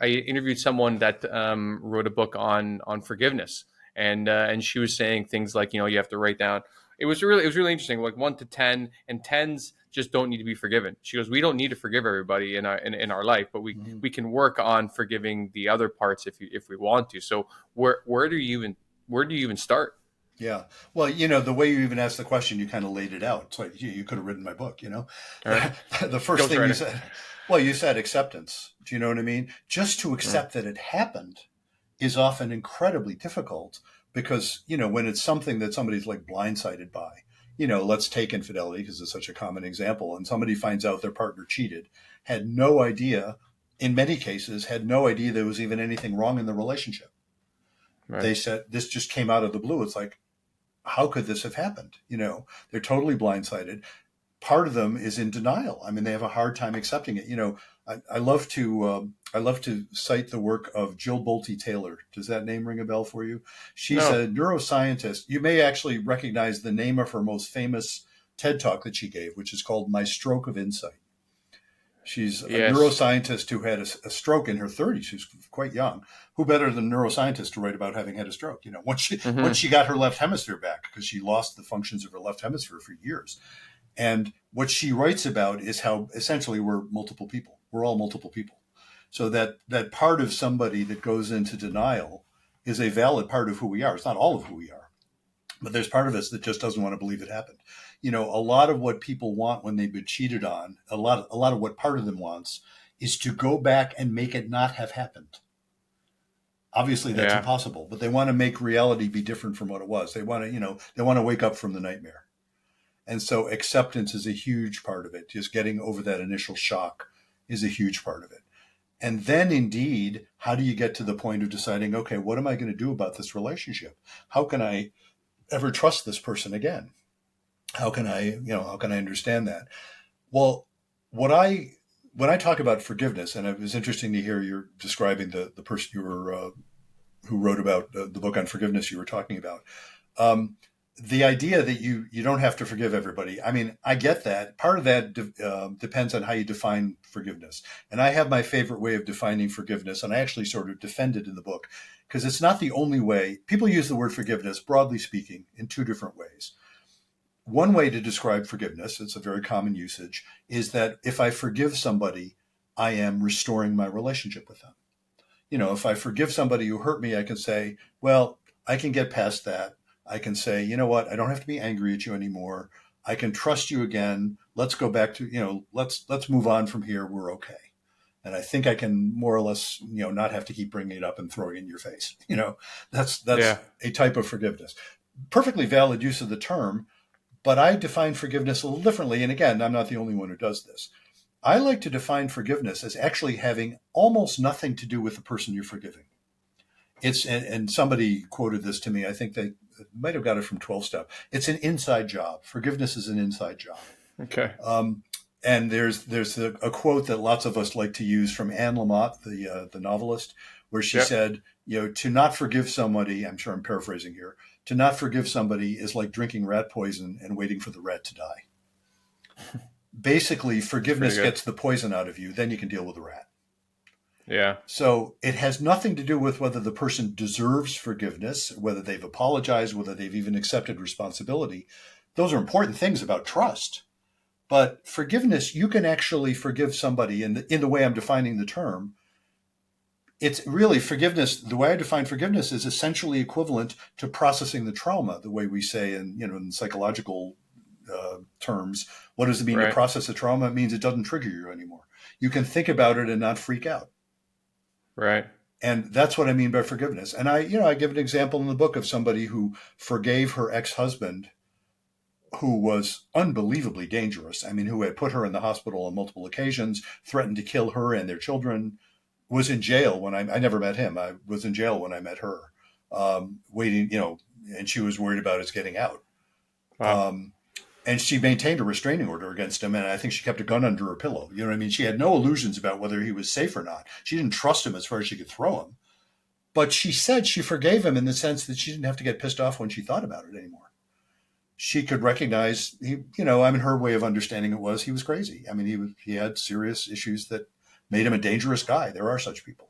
I interviewed someone that wrote a book on forgiveness, and she was saying things like, you have to write down. It was really interesting, like 1 to 10, and tens just don't need to be forgiven. She goes, we don't need to forgive everybody in our life, but we Mhm. we can work on forgiving the other parts if we want to. So where do you even start? Yeah. Well, the way you even asked the question, you kind of laid it out. It's like you could have written my book. All right, The first thing you ghostwriter. said, well, you said acceptance. Do you know what I mean? Just to Mm, accept that it happened is often incredibly difficult because, when it's something that somebody's like blindsided by, let's take infidelity because it's such a common example, and somebody finds out their partner cheated, had no idea, in many cases, had no idea there was even anything wrong in the relationship. right. They said this just came out of the blue. It's like, how could this have happened? They're totally blindsided. Part of them is in denial. I mean, they have a hard time accepting it. I love to cite the work of Jill Bolte Taylor. Does that name ring a bell for you? She's No. a neuroscientist. You may actually recognize the name of her most famous TED talk that she gave, which is called My Stroke of Insight. She's a Yes. neuroscientist who had a stroke in her 30s. She's quite young. Who better than a neuroscientist to write about having had a stroke? Once Hmm. she got her left hemisphere back because she lost the functions of her left hemisphere for years. And what she writes about is how essentially we're multiple people. We're all multiple people. So that part of somebody that goes into denial is a valid part of who we are. It's not all of who we are, but there's part of us that just doesn't want to believe it happened. A lot of what people want when they've been cheated on, a lot of what part of them wants is to go back and make it not have happened. Obviously that's Yeah. impossible, but they want to make reality be different from what it was. They want to wake up from the nightmare. And so acceptance is a huge part of it. Just getting over that initial shock is a huge part of it. And then indeed, how do you get to the point of deciding, okay, what am I going to do about this relationship? How can I ever trust this person again? How can I understand that? Well, what I when I talk about forgiveness, and it was interesting to hear you describing the person who wrote about the book on forgiveness you were talking about. Um, the idea that you don't have to forgive everybody. I mean, I get that. Part of that depends on how you define forgiveness. And I have my favorite way of defining forgiveness, and I actually sort of defend it in the book because it's not the only way. People use the word forgiveness, broadly speaking, in two different ways. One way to describe forgiveness, it's a very common usage, is that if I forgive somebody, I am restoring my relationship with them. If I forgive somebody who hurt me, I can say, well, I can get past that. I can say, you know what, I don't have to be angry at you anymore. I can trust you again. Let's go back to, let's move on from here. We're okay. And I think I can more or less, not have to keep bringing it up and throwing it in your face. That's Yeah. a type of forgiveness. Perfectly valid use of the term, but I define forgiveness a little differently. And again, I'm not the only one who does this. I like to define forgiveness as actually having almost nothing to do with the person you're forgiving. And somebody quoted this to me. I think they might have got it from 12 Step. It's an inside job. Forgiveness is an inside job. Okay. Um, and there's a quote that lots of us like to use from Anne Lamott, the novelist, where she Yep. said, to not forgive somebody. I'm sure I'm paraphrasing here. To not forgive somebody is like drinking rat poison and waiting for the rat to die. Basically, That's pretty forgiveness good. gets the poison out of you, then you can deal with the rat. Yeah. So it has nothing to do with whether the person deserves forgiveness, whether they've apologized, whether they've even accepted responsibility. Those are important things about trust. But forgiveness, you can actually forgive somebody in the way I'm defining the term. It's really forgiveness. The way I define forgiveness is essentially equivalent to processing the trauma, the way we say in psychological terms. What does it mean to Right. process a trauma? It means it doesn't trigger you anymore. You can think about it and not freak out. Right. And that's what I mean by forgiveness. And I give an example in the book of somebody who forgave her ex-husband, who was unbelievably dangerous. I mean, who had put her in the hospital on multiple occasions, threatened to kill her and their children, was in jail when I never met him. I was in jail when I met her, waiting, and she was worried about his getting out. Wow. Um, and she maintained a restraining order against him, and I think she kept a gun under her pillow. You know what I mean? She had no illusions about whether he was safe or not. She didn't trust him as far as she could throw him. But she said she forgave him in the sense that she didn't have to get pissed off when she thought about it anymore. She could recognize her way of understanding it was he was crazy. I mean, he had serious issues that made him a dangerous guy. There are such people.